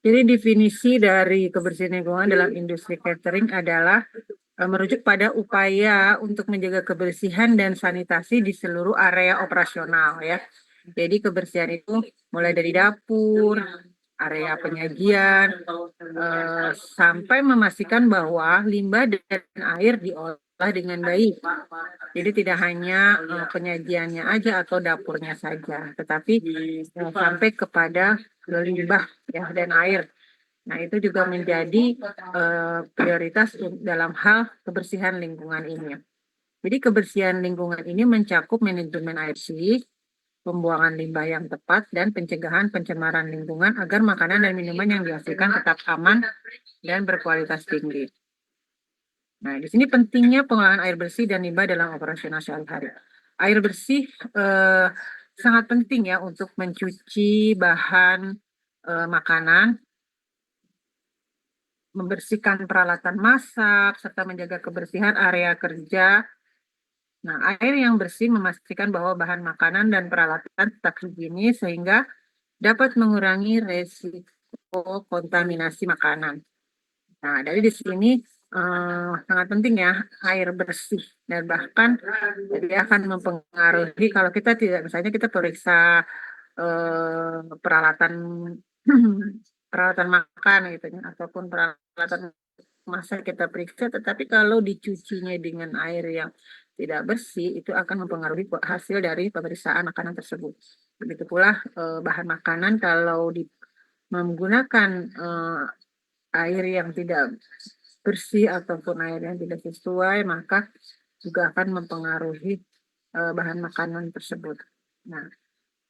Jadi definisi dari kebersihan lingkungan dalam industri catering adalah merujuk pada upaya untuk menjaga kebersihan dan sanitasi di seluruh area operasional ya. Jadi kebersihan itu mulai dari dapur, area penyajian, sampai memastikan bahwa limbah dan air diolah dengan baik. Jadi tidak hanya penyajiannya aja atau dapurnya saja, tetapi sampai kepada limbah ya dan air. Nah, itu juga menjadi prioritas dalam hal kebersihan lingkungan ini. Jadi kebersihan lingkungan ini mencakup manajemen air bersih, pembuangan limbah yang tepat, dan pencegahan pencemaran lingkungan agar makanan dan minuman yang dihasilkan tetap aman dan berkualitas tinggi. Nah, di sini pentingnya pengolahan air bersih dan limbah dalam operasional sehari-hari. Air bersih sangat penting ya untuk mencuci bahan makanan, membersihkan peralatan masak, serta menjaga kebersihan area kerja. Nah, air yang bersih memastikan bahwa bahan makanan dan peralatan tetap higienis sehingga dapat mengurangi resiko kontaminasi makanan. Nah, dari di sini sangat penting ya air bersih dan bahkan dia akan mempengaruhi kalau kita tidak misalnya kita periksa peralatan peralatan makan gitu ya ataupun peralatan masak kita periksa, tetapi kalau dicucinya dengan air yang tidak bersih itu akan mempengaruhi hasil dari pemeriksaan makanan tersebut. Begitu pula bahan makanan kalau menggunakan air yang tidak bersih ataupun air yang tidak sesuai, maka juga akan mempengaruhi bahan makanan tersebut. Nah,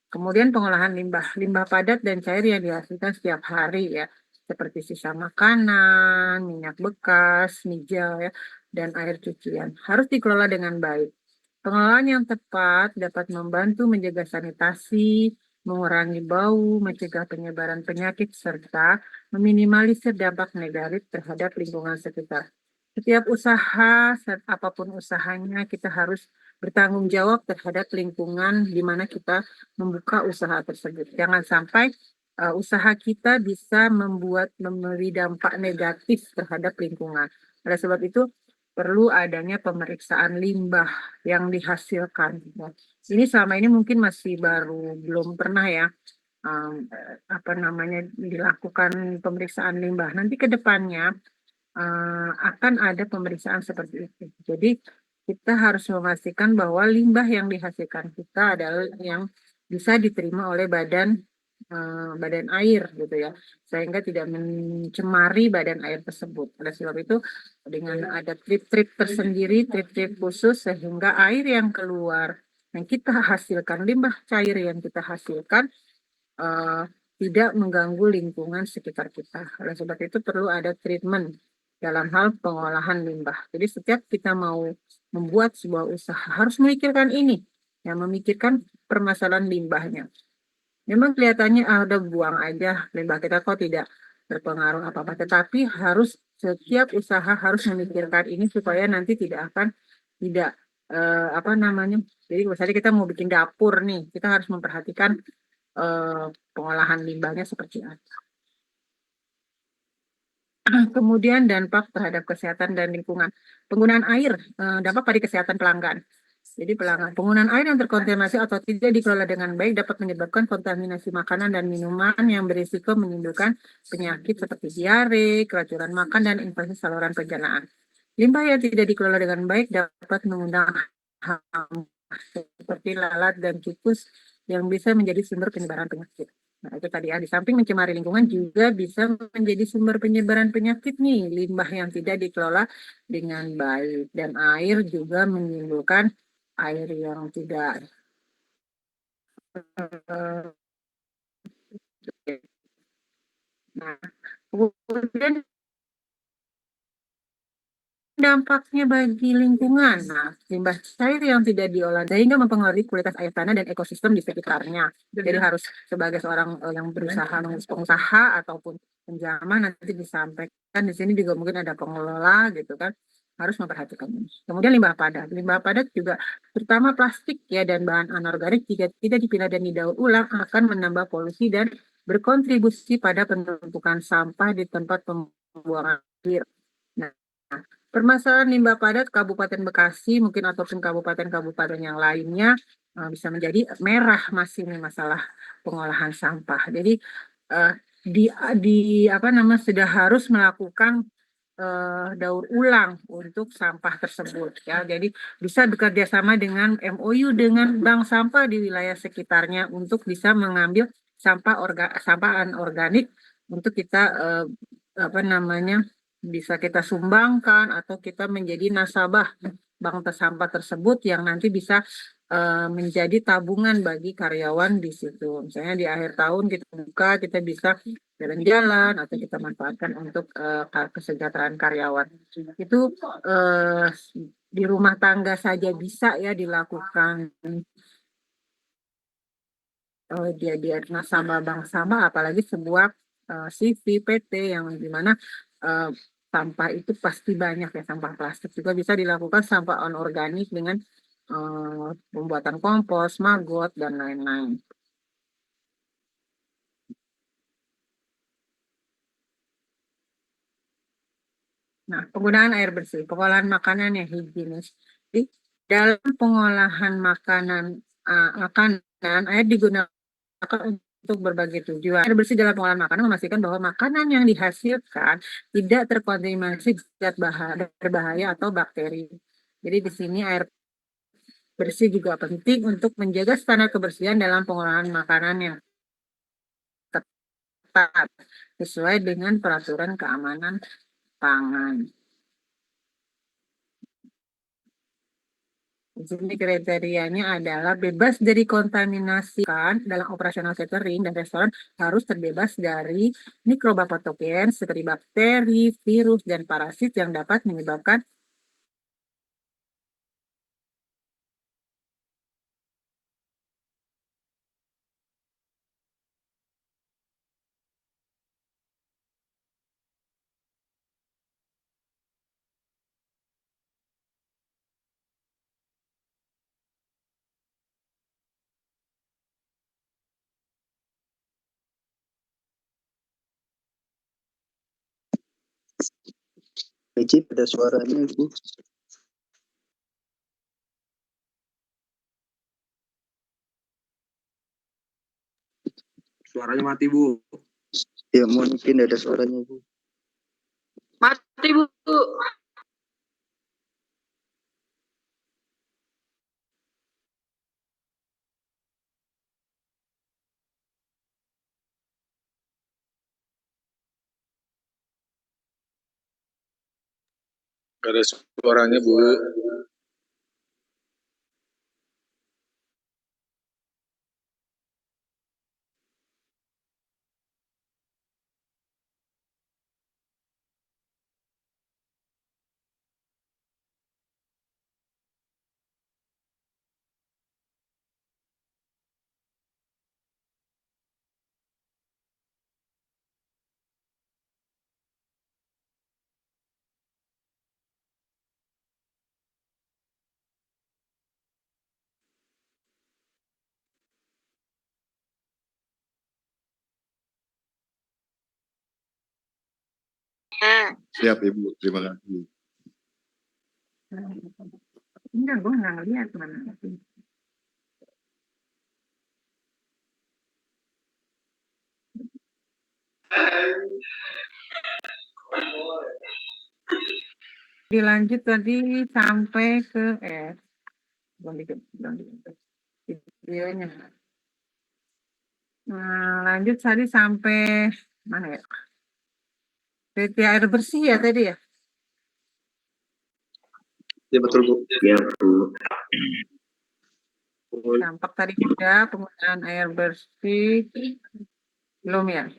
kemudian pengolahan limbah, limbah padat dan cair yang dihasilkan setiap hari ya, seperti sisa makanan, minyak bekas, mijal ya, dan air cucian harus dikelola dengan baik. Pengelolaan yang tepat dapat membantu menjaga sanitasi, mengurangi bau, mencegah penyebaran penyakit, serta meminimalisir dampak negatif terhadap lingkungan sekitar. Setiap usaha, apapun usahanya, kita harus bertanggung jawab terhadap lingkungan di mana kita membuka usaha tersebut. Jangan sampai usaha kita bisa memberi dampak negatif terhadap lingkungan. Oleh sebab itu, perlu adanya pemeriksaan limbah yang dihasilkan. Ini selama ini mungkin masih belum pernah ya dilakukan pemeriksaan limbah. Nanti ke depannya akan ada pemeriksaan seperti itu. Jadi kita harus memastikan bahwa limbah yang dihasilkan kita adalah yang bisa diterima oleh badan air gitu ya, sehingga tidak mencemari badan air tersebut. Oleh sebab itu dengan ada trip-trip tersendiri, trip-trip khusus sehingga air yang keluar yang kita hasilkan, limbah cair yang kita hasilkan tidak mengganggu lingkungan sekitar kita. Oleh sebab itu perlu ada treatment dalam hal pengolahan limbah. Jadi setiap kita mau membuat sebuah usaha harus memikirkan ini, yang memikirkan permasalahan limbahnya. Memang kelihatannya udah buang aja limbah kita kok tidak berpengaruh apa-apa, tetapi harus setiap usaha harus memikirkan ini supaya nanti tidak jadi misalnya kita mau bikin dapur nih, kita harus memperhatikan pengolahan limbahnya seperti apa. Kemudian dampak terhadap kesehatan dan lingkungan. Penggunaan air, dampak pada kesehatan pelanggan. Jadi penggunaan air yang terkontaminasi atau tidak dikelola dengan baik dapat menyebabkan kontaminasi makanan dan minuman yang berisiko menimbulkan penyakit seperti diare, keracunan makan, dan infeksi saluran pencernaan. Limbah yang tidak dikelola dengan baik dapat mengundang hama seperti lalat dan tikus yang bisa menjadi sumber penyebaran penyakit. Nah, itu tadi ya, di samping mencemari lingkungan juga bisa menjadi sumber penyebaran penyakit nih, limbah yang tidak dikelola dengan baik. Dan air juga menimbulkan air yang tidak nah, kemudian dampaknya bagi lingkungan. Nah, limbah cair yang tidak diolah sehingga mempengaruhi kualitas air tanah dan ekosistem di sekitarnya. Jadi harus sebagai seorang yang berusaha pengusaha ataupun penjamah nanti disampaikan di sini juga mungkin ada pengelola gitu kan, harus memperhatikan ini. Kemudian limbah padat. Limbah padat juga terutama plastik ya dan bahan anorganik jika tidak dipilah dan didaur ulang akan menambah polusi dan berkontribusi pada penumpukan sampah di tempat pembuangan akhir. Nah, permasalahan limbah padat Kabupaten Bekasi mungkin ataupun kabupaten-kabupaten yang lainnya bisa menjadi merah masih ini masalah pengolahan sampah. Jadi di apa namanya sudah harus melakukan daur ulang untuk sampah tersebut ya. Jadi bisa bekerja sama dengan MOU dengan bank sampah di wilayah sekitarnya untuk bisa mengambil sampah anorganik untuk kita apa namanya bisa kita sumbangkan atau kita menjadi nasabah bank sampah tersebut yang nanti bisa menjadi tabungan bagi karyawan di situ. Misalnya di akhir tahun kita buka, kita bisa jalan-jalan atau kita manfaatkan untuk kesejahteraan karyawan. Itu di rumah tangga saja bisa ya dilakukan dia nasabah bank sampah, apalagi sebuah CV PT yang dimana sampah itu pasti banyak ya, sampah plastik juga bisa dilakukan sampah anorganik dengan pembuatan kompos, maggot dan lain-lain. Nah, penggunaan air bersih, pengolahan makanan yang higienis. Jadi, dalam pengolahan makanan, air digunakan untuk berbagai tujuan. Air bersih dalam pengolahan makanan memastikan bahwa makanan yang dihasilkan tidak terkontaminasi zat berbahaya atau bakteri. Jadi di sini air bersih juga penting untuk menjaga standar kebersihan dalam pengolahan makanan yang tepat sesuai dengan peraturan keamanan pangan. Di sini kriterianya adalah bebas dari kontaminasi dalam operasional catering dan restoran harus terbebas dari mikroba patogen seperti bakteri, virus, dan parasit yang dapat menyebabkan Peci ada suaranya, Bu. Suaranya mati, Bu. Ya, mungkin ada suaranya, Bu. Mati, Bu. Ada suaranya, Bu. Siap, Ibu. Terima kasih. enggak, gue nggak lihat mana. Dilanjut tadi sampai ke videonya. Nah, lanjut tadi sampai mana ya? Dari air bersih ya tadi ya? Ya, betul, Bu. Ya, Bu. Dampak tadi udah penggunaan air bersih belum ya?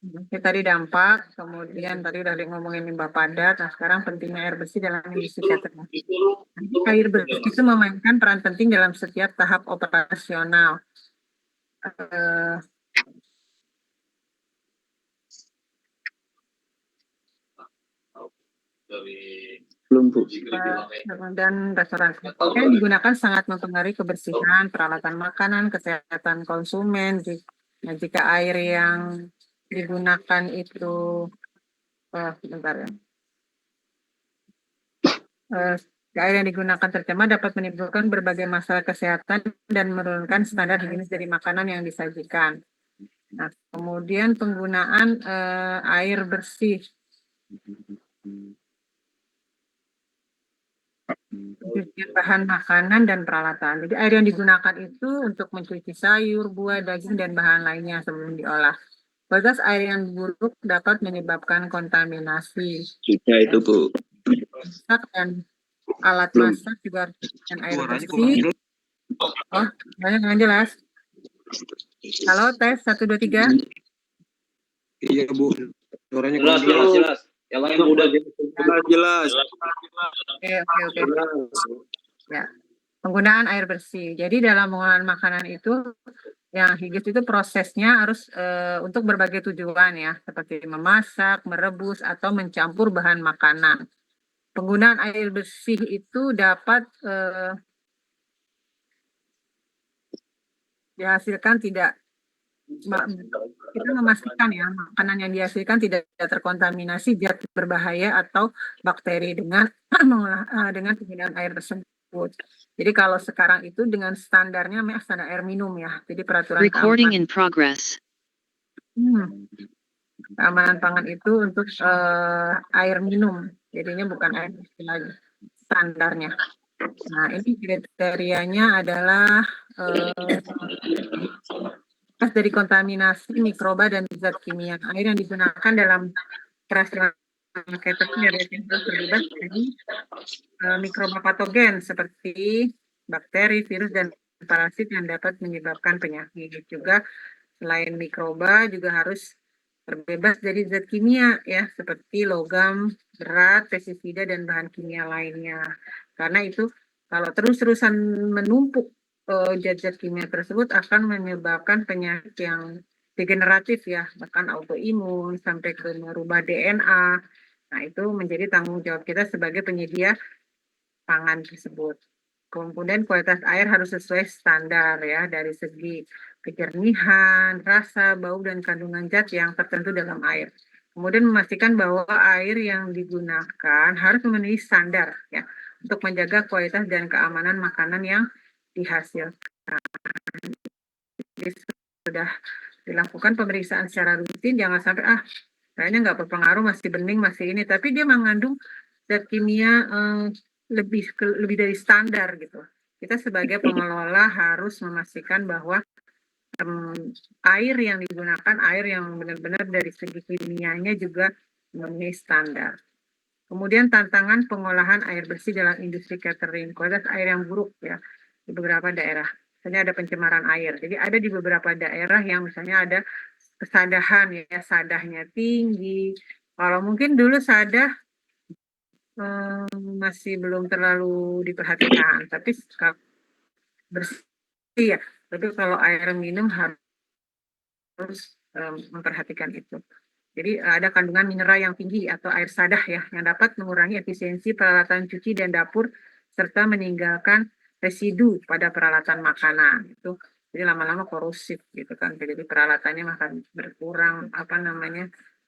Oke, tadi dampak, kemudian tadi udah ngomongin limbah padat. Nah, sekarang pentingnya air bersih dalam industri catering. Air bersih itu memainkan peran penting dalam setiap tahap operasional. Belum, Bu. Dan restoran yang digunakan sangat mempengaruhi kebersihan, peralatan makanan, kesehatan konsumen, Nah, jika air yang digunakan itu, bentar ya. Air yang digunakan tercemar dapat menimbulkan berbagai masalah kesehatan dan menurunkan standar higienis dari makanan yang disajikan. Nah, kemudian penggunaan air bersih. Pencucian bahan makanan dan peralatan. Jadi air yang digunakan itu untuk mencuci sayur, buah, daging, dan bahan lainnya sebelum diolah. Kualitas air yang buruk dapat menyebabkan kontaminasi. Ya itu Bu. Masak dan alat Belum. masak juga harus dengan air Suaranya bersih. kurang jelas. Oh, banyak yang jelas. Halo, tes 1, 2, 3. Iya Bu. Suaranya Jelas, kurang jelas, jelas. Yang lain udah jelas. Oke, oke, oke. Ya, penggunaan air bersih. Jadi dalam pengolahan makanan itu yang higienis itu prosesnya harus untuk berbagai tujuan ya, seperti memasak, merebus, atau mencampur bahan makanan. Penggunaan air bersih itu dapat dihasilkan tidak kita memastikan ya makanan yang dihasilkan tidak terkontaminasi zat berbahaya atau bakteri dengan dengan penggunaan air tersebut. Jadi kalau sekarang itu dengan standarnya standar air minum ya. Jadi peraturan Recording in progress. keamanan pangan itu untuk air minum. Jadinya bukan air bersih lagi standarnya. Nah, ini kriterianya adalah bebas dari kontaminasi mikroba dan zat kimia. Air yang digunakan dalam operasi marketing dari terbebas dari mikroba patogen seperti bakteri, virus, dan parasit yang dapat menyebabkan penyakit. Juga selain mikroba juga harus terbebas dari zat kimia ya seperti logam berat, pestisida, dan bahan kimia lainnya. Karena itu kalau terus-terusan menumpuk zat-zat kimia tersebut akan menyebabkan penyakit yang degeneratif ya, bahkan autoimun sampai ke merubah DNA. Nah, itu menjadi tanggung jawab kita sebagai penyedia pangan tersebut. Kemudian kualitas air harus sesuai standar ya dari segi kejernihan, rasa, bau, dan kandungan zat yang tertentu dalam air. Kemudian memastikan bahwa air yang digunakan harus memenuhi standar ya untuk menjaga kualitas dan keamanan makanan yang dihasilkan. Jadi sudah dilakukan pemeriksaan secara rutin, jangan sampai kayaknya nggak berpengaruh, masih bening, masih ini, tapi dia mengandung zat kimia lebih dari standar gitu. Kita sebagai pengelola harus memastikan bahwa air yang digunakan air yang benar-benar dari segi kimianya juga memenuhi standar. Kemudian tantangan pengolahan air bersih dalam industri catering, kualitas air yang buruk ya di beberapa daerah. Misalnya ada pencemaran air. Jadi ada di beberapa daerah yang misalnya ada kesadahan ya, sadahnya tinggi. Kalau mungkin dulu sadah masih belum terlalu diperhatikan, tapi bersih ya. Tapi kalau air minum harus memperhatikan itu. Jadi ada kandungan mineral yang tinggi atau air sadah ya, yang dapat mengurangi efisiensi peralatan cuci dan dapur serta meninggalkan residu pada peralatan makanan. Itu jadi lama-lama korosif gitu kan. Jadi peralatannya makan berkurang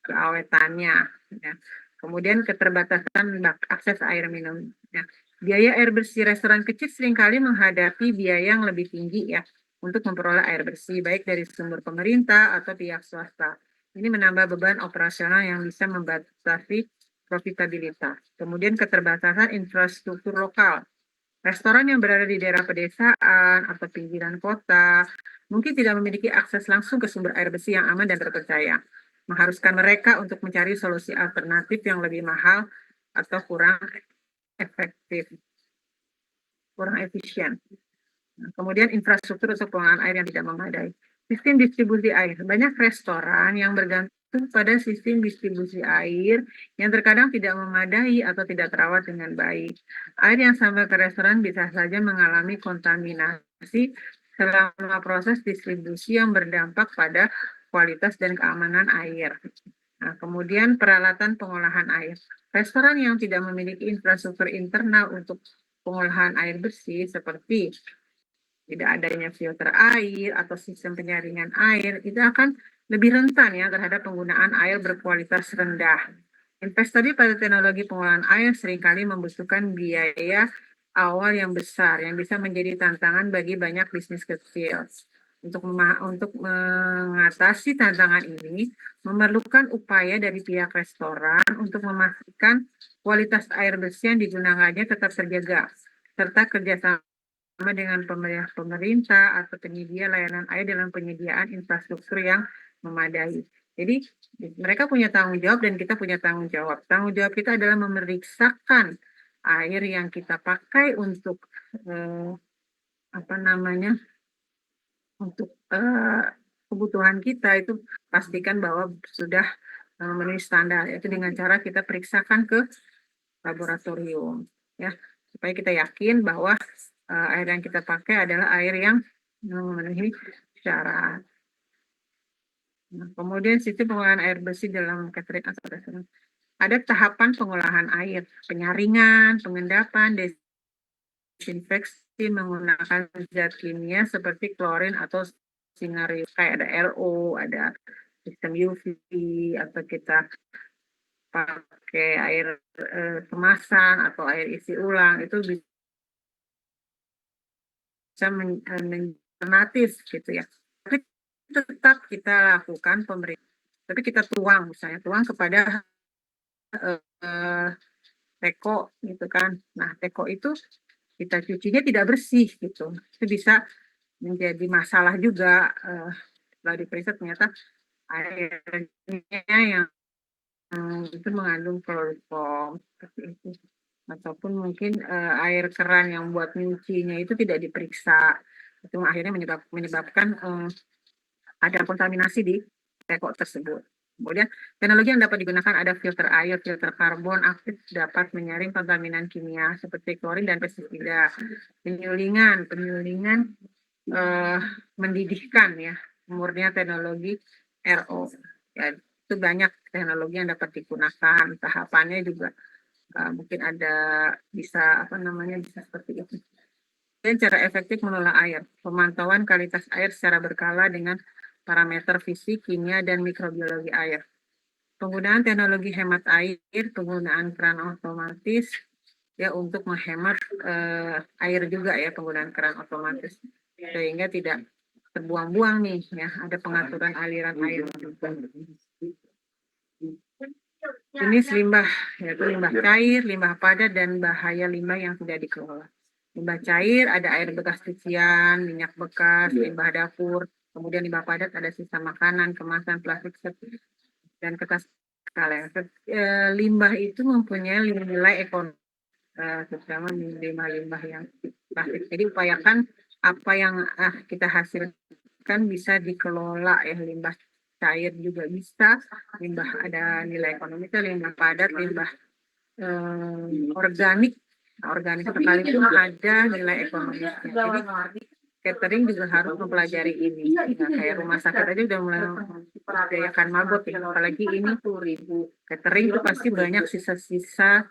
keawetannya. Ya. Kemudian keterbatasan akses air minum. Ya. Biaya air bersih restoran kecil seringkali menghadapi biaya yang lebih tinggi ya untuk memperoleh air bersih baik dari sumber pemerintah atau pihak swasta. Ini menambah beban operasional yang bisa membatasi profitabilitas. Kemudian keterbatasan infrastruktur lokal. Restoran yang berada di daerah pedesaan atau pinggiran kota mungkin tidak memiliki akses langsung ke sumber air bersih yang aman dan terpercaya. Mengharuskan mereka untuk mencari solusi alternatif yang lebih mahal atau kurang efektif, kurang efisien. Nah, kemudian infrastruktur untuk pengolahan air yang tidak memadai. Sistem distribusi air. Banyak restoran yang bergantung pada sistem distribusi air yang terkadang tidak memadai atau tidak terawat dengan baik. Air yang sampai ke restoran bisa saja mengalami kontaminasi selama proses distribusi yang berdampak pada kualitas dan keamanan air. Nah, kemudian peralatan pengolahan air. Restoran yang tidak memiliki infrastruktur internal untuk pengolahan air bersih seperti tidak adanya filter air atau sistem penyaringan air, itu akan lebih rentan ya terhadap penggunaan air berkualitas rendah. Investasi pada teknologi pengolahan air seringkali membutuhkan biaya awal yang besar yang bisa menjadi tantangan bagi banyak bisnis kecil. Untuk mengatasi tantangan ini, memerlukan upaya dari pihak restoran untuk memastikan kualitas air bersih yang digunakannya tetap terjaga, serta kerjasama dengan pemerintah atau penyedia layanan air dalam penyediaan infrastruktur yang memadai. Jadi mereka punya tanggung jawab dan kita punya tanggung jawab. Tanggung jawab kita adalah memeriksakan air yang kita pakai untuk apa namanya untuk kebutuhan kita itu pastikan bahwa sudah memenuhi standar, yaitu dengan cara kita periksakan ke laboratorium, ya, supaya kita yakin bahwa air yang kita pakai adalah air yang memenuhi syarat. Nah, kemudian sistem pengolahan air bersih dalam catering atau restoran. Ada tahapan pengolahan air, penyaringan, pengendapan, desinfeksi menggunakan zat kimia seperti klorin atau sinarium, kayak ada RO, ada sistem UV, atau kita pakai air kemasan atau air isi ulang, itu bisa alternatif gitu ya. Tapi tetap kita lakukan pemerintah, tapi kita tuang, misalnya tuang kepada teko gitu kan. Nah, teko itu kita cucinya tidak bersih gitu. Itu bisa menjadi masalah juga setelah diperiksa ternyata airnya yang itu mengandung kloroform seperti itu. Ataupun mungkin air keran yang buat nyucinya itu tidak diperiksa. Itu akhirnya menyebabkan ada kontaminasi di teko tersebut. Kemudian teknologi yang dapat digunakan ada filter air, filter karbon aktif dapat menyaring kontaminan kimia seperti klorin dan pestisida. Penyulingan mendidihkan ya, murninya teknologi RO. Ya, itu banyak teknologi yang dapat digunakan. Tahapannya juga mungkin ada bisa bisa seperti itu. Dan cara efektif mengelola air, pemantauan kualitas air secara berkala dengan parameter fisik, kimia, dan mikrobiologi air. Penggunaan teknologi hemat air, penggunaan keran otomatis ya untuk menghemat air juga ya, penggunaan keran otomatis sehingga tidak terbuang-buang nih ya, ada pengaturan aliran air. Jenis limbah yaitu limbah cair, limbah padat, dan bahaya limbah yang tidak dikelola. Limbah cair ada air bekas cucian, minyak bekas, limbah dapur, kemudian limbah padat ada sisa makanan, kemasan, plastik, dan kertas kaleng. Limbah itu mempunyai nilai ekonomi, terutama limbah-limbah yang plastik. Jadi upayakan apa yang kita hasilkan bisa dikelola ya, limbah cair juga bisa, limbah ada nilai ekonomi, limbah padat, limbah organik. Nah, organik sekalipun ada nilai ekonomi. Jadi catering juga harus mempelajari ini. Nah, kayak rumah sakit aja udah mulai memperdayakan mabot ya. Apalagi ini catering itu pasti banyak sisa-sisa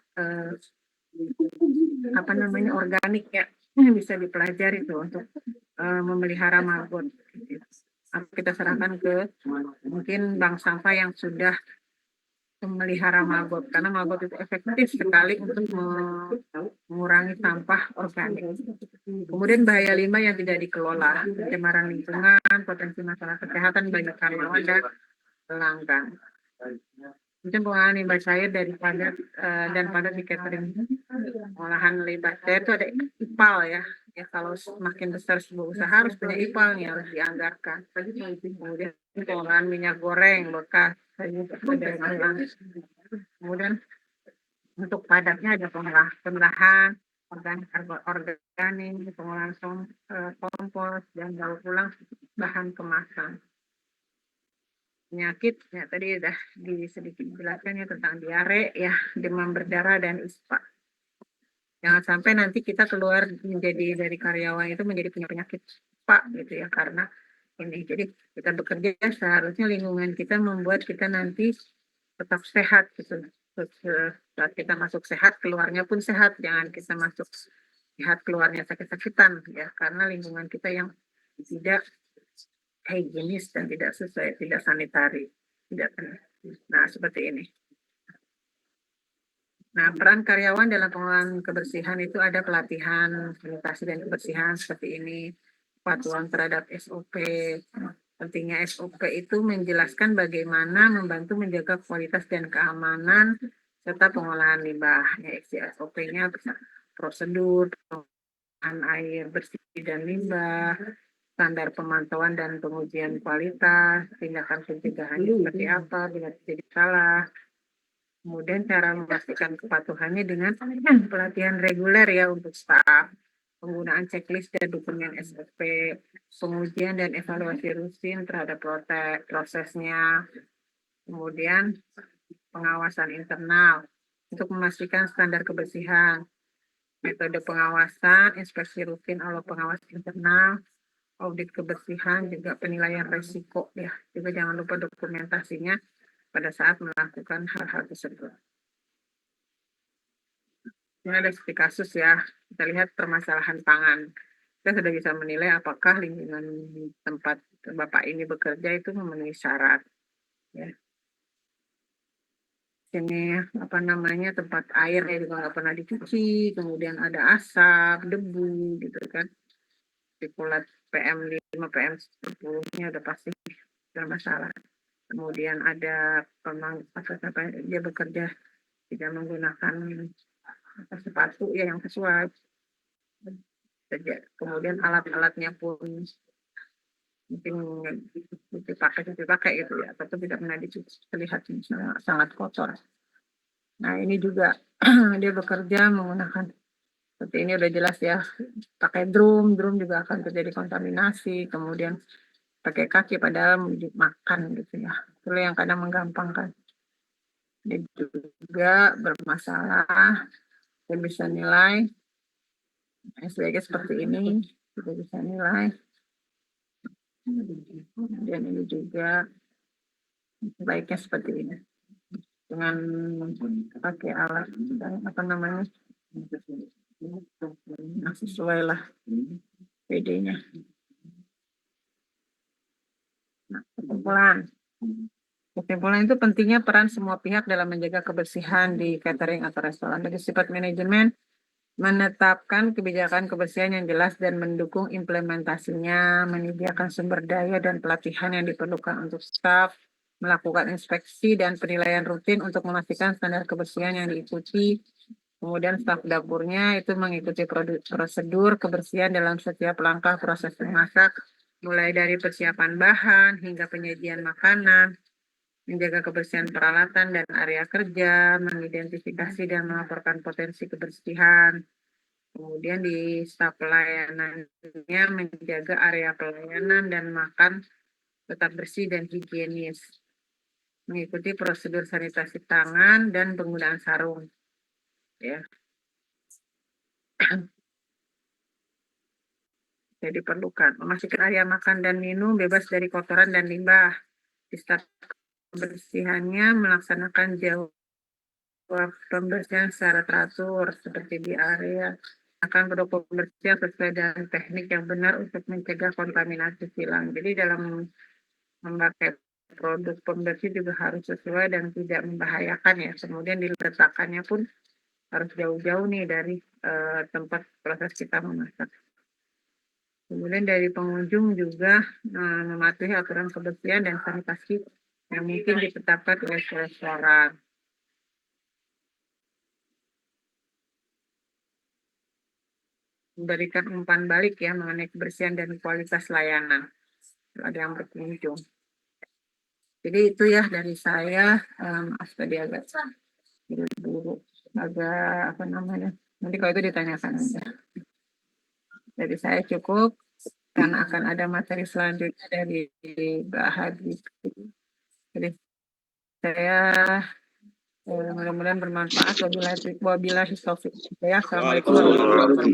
organik ya, bisa dipelajari tuh untuk memelihara mabot. Kita serahkan ke mungkin bank sampah yang sudah memelihara mabot, karena mabot itu efektif sekali untuk mengurangi sampah organik. Kemudian bahaya limbah yang tidak dikelola, pencemaran lingkungan, potensi masalah kesehatan bagi karyawan dan pelanggan. Kemudian pengolahan limbah cair dari padat dan padat di catering. Pengolahan limbah cair itu ada IPAL ya. Ya, kalau semakin besar sebuah usaha harus punya IPAL nih, harus dianggarkan. Kemudian pengolahan minyak goreng bekas. Kemudian untuk padatnya ada pengolahan organik, pengolahan kompos, dan daur ulang bahan kemasan. Penyakit ya tadi sudah sedikit dijelaskan ya tentang diare ya, demam berdarah, dan ispa. Jangan sampai nanti kita keluar menjadi dari karyawan itu menjadi punya penyakit ispa gitu ya, karena ini. Jadi kita bekerja seharusnya lingkungan kita membuat kita nanti tetap sehat gitu. Saat kita masuk sehat, keluarnya pun sehat. Jangan kita masuk lihat keluarnya sakit-sakitan ya, karena lingkungan kita yang tidak higienis dan tidak sesuai, tidak sanitari, tidak. Nah, seperti ini. Nah, peran karyawan dalam pengelolaan kebersihan itu ada pelatihan sanitasi dan kebersihan seperti ini, kepatuhan terhadap SOP. Pentingnya SOP itu menjelaskan bagaimana membantu menjaga kualitas dan keamanan serta pengolahan limbah. Ya, isi SOP-nya prosedur pengolahan air bersih dan limbah, standar pemantauan dan pengujian kualitas, tindakan pencegahannya seperti apa bila terjadi salah. Kemudian cara memastikan kepatuhannya dengan pelatihan reguler ya untuk staf, penggunaan checklist dan dokumen SOP, pengujian dan evaluasi rutin terhadap prosesnya, kemudian pengawasan internal untuk memastikan standar kebersihan, metode pengawasan, inspeksi rutin oleh pengawas internal, audit kebersihan, juga penilaian resiko ya. Juga jangan lupa dokumentasinya pada saat melakukan hal-hal tersebut. Ini ada seperti kasus ya, kita lihat permasalahan pangan. Kita sudah bisa menilai apakah lingkungan tempat Bapak ini bekerja itu memenuhi syarat. Ya. Ini apa namanya, tempat airnya juga nggak pernah dicuci, kemudian ada asap, debu gitu kan. Partikulat PM5, PM10-nya udah pasti bermasalah. Kemudian ada dia bekerja tidak menggunakan sepatu ya yang sesuai. Kemudian alat-alatnya pun mungkin dipakai gitu ya, atau tidak pernah dicuci, terlihat sangat kotor. Nah ini juga dia bekerja menggunakan seperti ini udah jelas ya, pakai drum juga akan terjadi kontaminasi, kemudian pakai kaki padahal makan gitu ya, itu yang kadang menggampangkan. Dia juga bermasalah, saya bisa nilai SWG seperti ini, kita bisa nilai. Kemudian ini juga baiknya seperti ini, dengan pakai alat apa namanya, nah, sesuai lah PD-nya. Nah, kesimpulan itu pentingnya peran semua pihak dalam menjaga kebersihan di catering atau restoran. Dari sifat manajemen, menetapkan kebijakan kebersihan yang jelas dan mendukung implementasinya, menyediakan sumber daya dan pelatihan yang diperlukan untuk staf, melakukan inspeksi dan penilaian rutin untuk memastikan standar kebersihan yang diikuti. Kemudian staf dapurnya itu mengikuti prosedur kebersihan dalam setiap langkah proses memasak, mulai dari persiapan bahan hingga penyajian makanan, menjaga kebersihan peralatan dan area kerja, mengidentifikasi dan melaporkan potensi kebersihan. Kemudian di staf pelayanannya menjaga area pelayanan dan makan tetap bersih dan higienis. Mengikuti prosedur sanitasi tangan dan penggunaan sarung. Ya. Jadi diperlukan memastikan area makan dan minum bebas dari kotoran dan limbah. Di staf kebersihannya melaksanakan jauh pembersihan secara teratur seperti di area akan produk pembersih sesuai dengan teknik yang benar untuk mencegah kontaminasi silang. Jadi dalam memakai produk pembersih juga harus sesuai dan tidak membahayakan ya. Kemudian diletakkannya pun harus jauh-jauh nih dari tempat proses kita memasak. Kemudian dari pengunjung juga mematuhi aturan kebersihan dan sanitasi yang mungkin ditetapkan oleh restoran. Memberikan umpan balik ya mengenai kebersihan dan kualitas layanan. Ada yang berkunjung. Jadi itu ya dari saya, tadi agak buru-buru, agak apa namanya. Nanti kalau itu ditanyakan aja. Dari saya cukup, karena akan ada materi selanjutnya dari Mbak Hadi. Jadi saya mudah-mudahan bermanfaat. Wabillahi taufiq. Assalamualaikum warahmatullahi wabarakatuh.